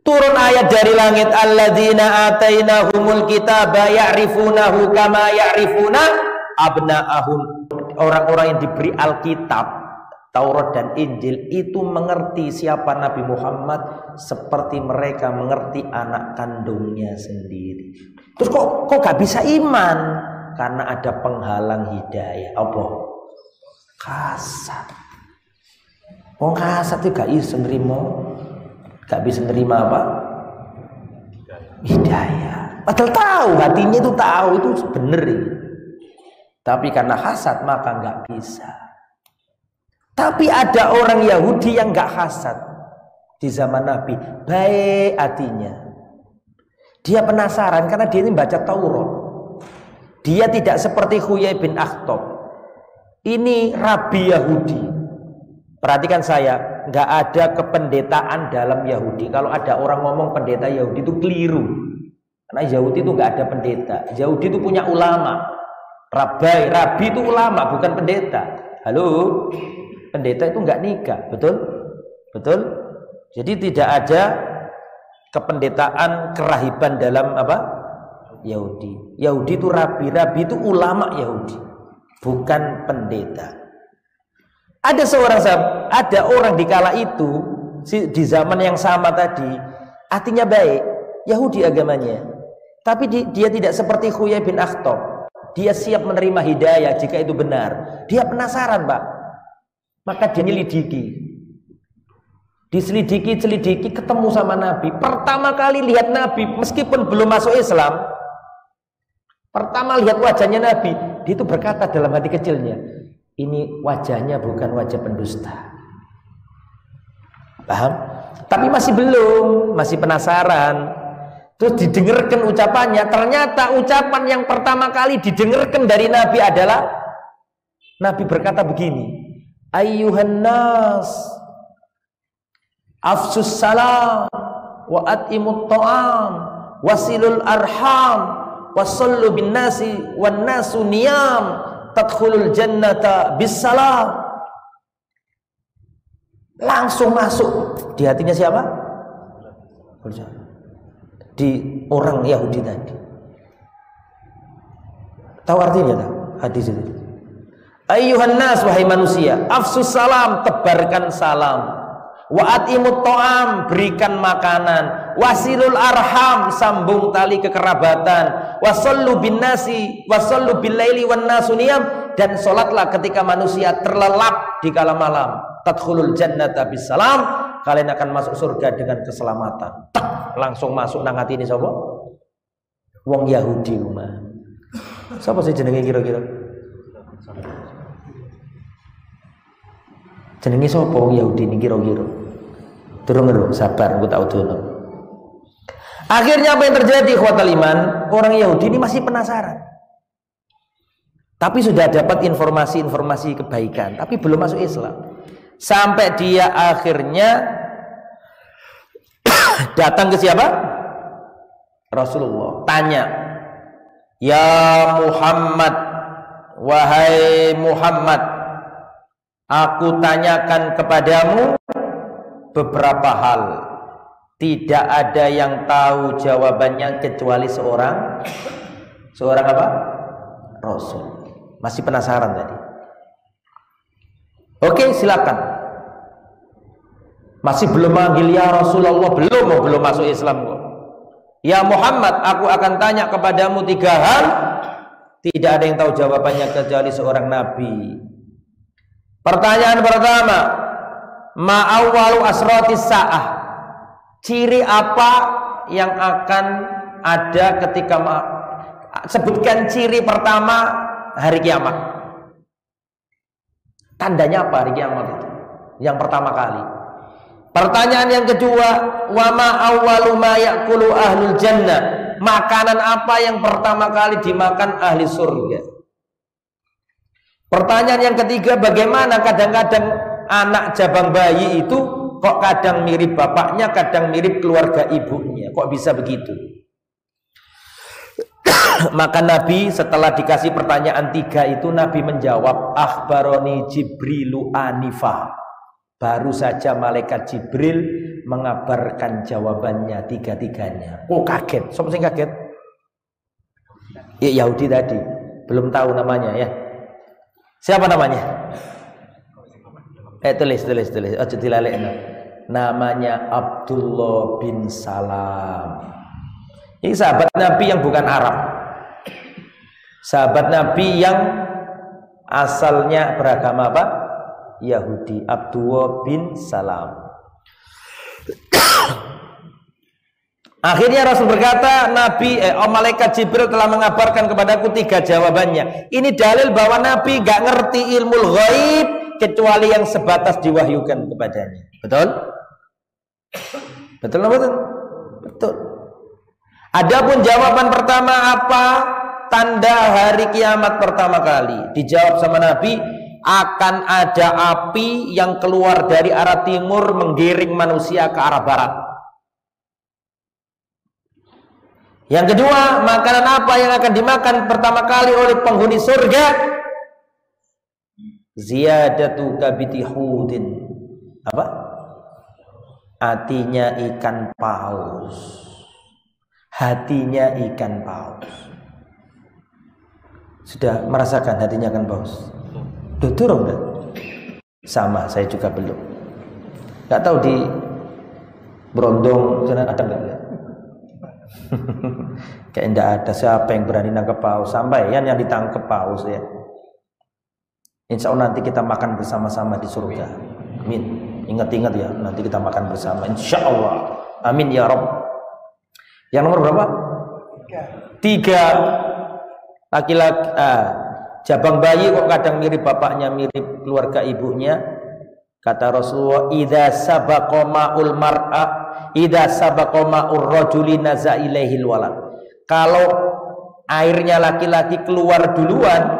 Turun ayat dari langit, alladzina atainahumul kitaba ya'rifunahu kama ya'rifuna abna'ahum. Orang-orang yang diberi Alkitab, Taurat dan Injil itu mengerti siapa Nabi Muhammad seperti mereka mengerti anak kandungnya sendiri. Terus kok gak bisa iman? Karena ada penghalang hidayah. Apa? Kasat. Wong kasat itu gak bisa nerima. Gak bisa nerima apa? Hidayah. Padahal tahu, hatinya itu tahu, itu benar ini. Tapi karena hasad maka gak bisa. Tapi ada orang Yahudi yang gak hasad di zaman Nabi, baik hatinya. Dia penasaran karena dia ini baca Taurat. Dia tidak seperti Huyai bin Akhtab. Ini Rabi Yahudi. Perhatikan saya, nggak ada kependetaan dalam Yahudi. Kalau ada orang ngomong pendeta Yahudi itu keliru. Karena Yahudi itu nggak ada pendeta. Yahudi itu punya ulama. Rabi itu ulama, bukan pendeta. Halo, pendeta itu nggak nikah, betul? Betul? Jadi tidak ada kependetaan kerahiban dalam apa? Yahudi. Yahudi itu rabi itu ulama Yahudi, bukan pendeta. Ada orang di kala itu di zaman yang sama tadi, artinya baik, Yahudi agamanya, tapi dia tidak seperti Huyai bin Akhtab. Dia siap menerima hidayah jika itu benar. Dia penasaran, Pak. Maka dia nyelidiki. Diselidiki, ketemu sama Nabi. Pertama kali lihat Nabi, meskipun belum masuk Islam, pertama lihat wajahnya Nabi, dia itu berkata dalam hati kecilnya, ini wajahnya bukan wajah pendusta. Paham? Tapi masih belum, masih penasaran. Terus didengarkan ucapannya. Ternyata ucapan yang pertama kali didengarkan dari Nabi adalah, Nabi berkata begini, ayyuhan nas afsus salam wa atimut ta'am wasilul arham wasallu bin nasi wan nasu niyam tadkhulul jannata bisalam. Langsung masuk di hatinya siapa? Di orang Yahudi tadi. Tahu artinya tak? Hadis itu. Ayyuhan nas, wahai manusia, afsus salam, tebarkan salam. Wa atimut ta'am, berikan makanan. Wasilul arham, sambung tali kekerabatan. Wasallu bin nasi, wasallu bil laili wan nasu niyam, dan salatlah ketika manusia terlelap di kala malam. Tadkhulul jannata bisalam, kalian akan masuk surga dengan keselamatan. Tak, langsung masuk nang atine sapa? Wong Yahudi rumah. Sapa sih jenenge kira-kira? Jenenge sapa wong Yahudi ini kira-kira? Durung sabar, aku tak udono. Akhirnya apa yang terjadi, ikhwatal iman? Orang Yahudi ini masih penasaran. Tapi sudah dapat informasi-informasi kebaikan, tapi belum masuk Islam. Sampai dia akhirnya datang ke siapa? Rasulullah. Tanya, ya Muhammad, wahai Muhammad, aku tanyakan kepadamu beberapa hal. Tidak ada yang tahu jawabannya kecuali seorang apa? Rasul. Masih penasaran tadi. Oke, silakan. Masih belum manggil ya Rasulullah, belum masuk Islam kok. Ya Muhammad, aku akan tanya kepadamu 3 hal. Tidak ada yang tahu jawabannya kecuali seorang nabi. Pertanyaan pertama, ma awwalu asratis sa'ah. Ciri apa yang akan ada ketika sebutkan ciri pertama hari kiamat. Tandanya apa hari kiamat itu? Yang pertama kali. Pertanyaan yang kedua, wa ma awwalu ma ya'kulu ahlul jannah. Makanan apa yang pertama kali dimakan ahli surga? Pertanyaan yang ketiga, bagaimana kadang-kadang anak jabang bayi itu kok kadang mirip bapaknya, kadang mirip keluarga ibunya. Kok bisa begitu? Maka Nabi setelah dikasih pertanyaan 3 itu, Nabi menjawab, akhbaroni Jibrilu anifah. Baru saja malaikat Jibril mengabarkan jawabannya tiga-tiganya. Oh kaget, siapa sing kaget? Ya Yahudi tadi, belum tahu namanya ya. Siapa namanya? Tulis. Ojo dilalekno. Namanya Abdullah bin Salam. Ini sahabat Nabi yang bukan Arab. Sahabat Nabi yang asalnya beragama apa? Yahudi. Abdullah bin Salam. Akhirnya Rasul berkata, malaikat Jibril telah mengabarkan kepadaku tiga jawabannya. Ini dalil bahwa Nabi gak ngerti ilmu ghaib kecuali yang sebatas diwahyukan kepadanya. Betul? Betul apa betul? Betul. Adapun jawaban pertama apa? Tanda hari kiamat pertama kali. Dijawab sama Nabi, akan ada api yang keluar dari arah timur menggiring manusia ke arah barat. Yang kedua, makanan apa yang akan dimakan pertama kali oleh penghuni surga? Ziyadatu kabiti hudin. Apa? Hatinya ikan paus. Hatinya ikan paus. Sudah merasakan hatinya ikan paus? Turun enggak? Sama, saya juga belum. Enggak tahu di Brondong sana ada enggak ya? Kayak enggak ada. Siapa yang berani nangkep paus? Sampai yang ditangkep paus ya. Insya Allah nanti kita makan bersama-sama di surga. Amin. Ingat-ingat ya, nanti kita makan bersama. Insya Allah. Amin ya Rabb. Yang nomor berapa? 3. Laki-laki. Jabang bayi kok kadang mirip bapaknya, mirip keluarga ibunya. Kata Rasulullah, idza sabaqa ma'ul mar'a, idza sabaqa ma'ur rajuli naza ilaihil walad. Kalau airnya laki-laki keluar duluan,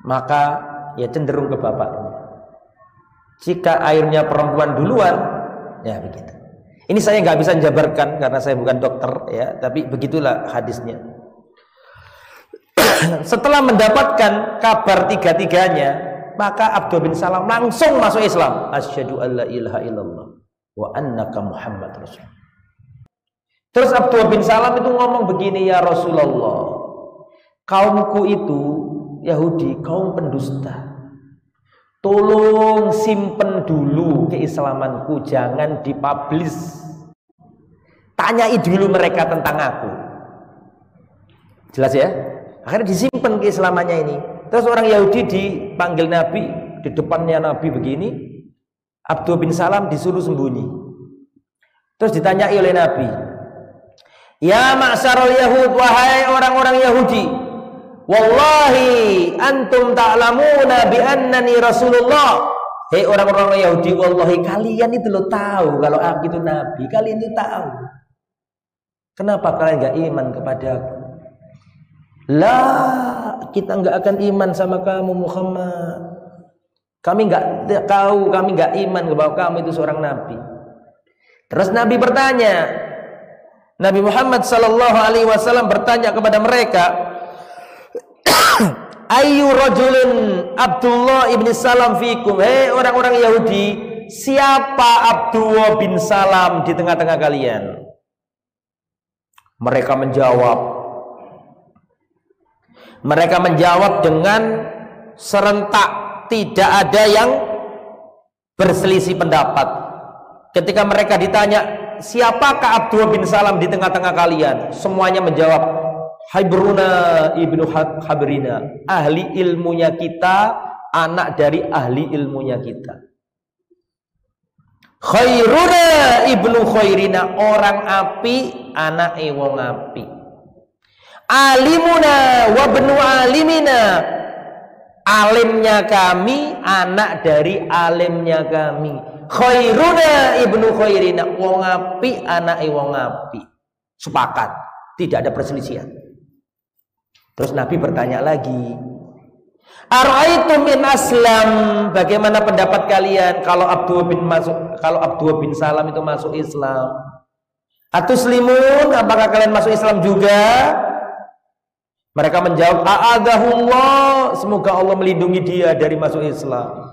maka ya cenderung ke bapaknya. Jika airnya perempuan duluan, ya begitu. Ini saya nggak bisa menjabarkan karena saya bukan dokter ya, tapi begitulah hadisnya. Setelah mendapatkan kabar tiga-tiganya, maka Abdullah bin Salam langsung masuk Islam. Asyhadu alla ilaha illallah wa annaka Muhammad Rasul. Terus Abdullah bin Salam itu ngomong begini, ya Rasulullah, kaumku itu Yahudi, kaum pendusta. Tolong simpen dulu keislamanku, jangan dipublish. Tanyai dulu mereka tentang aku. Jelas ya? Akhirnya disimpan keislamannya ini. Terus orang Yahudi dipanggil Nabi, di depannya Nabi begini. Abdullah bin Salam disuruh sembunyi. Terus ditanyai oleh Nabi, ya ma'syarul Yahud, wahai orang-orang Yahudi, wallahi antum ta'lamuna bi annani Rasulullah. Hei orang-orang Yahudi, wallahi kalian itu lo tahu kalau aku itu Nabi. Kalian itu tahu. Kenapa kalian gak iman kepada aku? Lah, kita nggak akan iman sama kamu Muhammad. Kami nggak tahu, kami nggak iman bahwa kamu itu seorang nabi. Terus Nabi bertanya, Nabi Muhammad sallallahu alaihi wasallam bertanya kepada mereka, Ayyu rajulun Abdullah ibn Salam fikum. Hei orang-orang Yahudi, siapa Abdullah bin Salam di tengah-tengah kalian? Mereka menjawab dengan serentak, tidak ada yang berselisih pendapat. Ketika mereka ditanya, siapakah Abdullah bin Salam di tengah-tengah kalian? Semuanya menjawab, Hibruna ibnu Habrina, ahli ilmunya kita, anak dari ahli ilmunya kita. Khairuna ibnu khairina, orang api, anak wong api. Alimuna wa ibnu alimina, alimnya kami, anak dari alimnya kami. Khairuna ibnu khairina, wong api, anak wong api. Sepakat, tidak ada perselisihan. Terus Nabi bertanya lagi, Ara'aitum in aslam, bagaimana pendapat kalian kalau Abdullah bin Salam itu masuk Islam? Atuslimun, apakah kalian masuk Islam juga? Mereka menjawab, a'adzahullah, semoga Allah melindungi dia dari masuk Islam.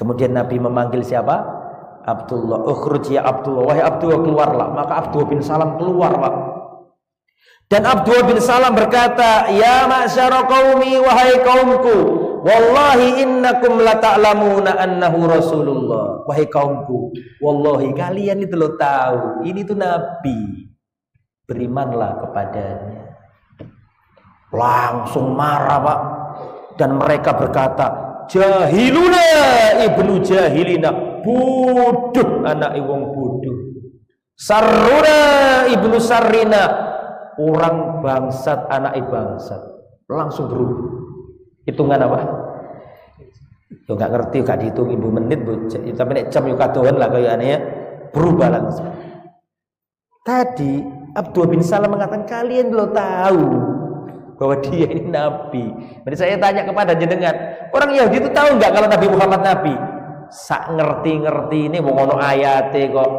Kemudian Nabi memanggil siapa? Abdullah. Ukhruj ya Abdullah, wahai Abdullah, keluarlah. Maka Abdullah bin Salam keluar, Pak. Dan Abdullah bin Salam berkata, ya ma'syara qaumi, wahai kaumku, wallahi innakum lata'lamuna annahu Rasulullah. Wahai kaumku, wallahi kalian itu lo tahu, ini tuh Nabi. Berimanlah kepadanya. Langsung marah, Pak. Dan mereka berkata, jahiluna ibnu jahilina, bodoh anak wong bodoh. Sarruna ibnu sarrina, orang bangsat anak bangsat. Langsung berubah. Hitungan apa? Yo nggak ngerti, gak dihitung ibu menit, Bu. Tapi nek jam yo kadoan lah kayaknya ya. Berubah langsung. Tadi Abdullah bin Salam mengatakan kalian lo tahu bahwa dia ini Nabi. Jadi saya tanya kepada jenengan, orang Yahudi itu tahu nggak kalau Nabi Muhammad Nabi? Sak ngerti-ngerti ini wong ono ayate kok.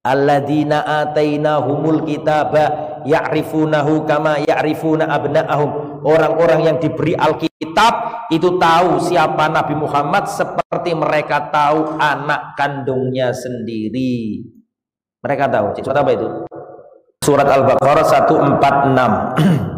Alladzina atainahumul kitaba ya'rifunahu kama ya'rifuna abna'ahum. Orang-orang yang diberi Alkitab itu tahu siapa Nabi Muhammad seperti mereka tahu anak kandungnya sendiri. Mereka tahu. Surat apa itu? Surat Al-Baqarah 146.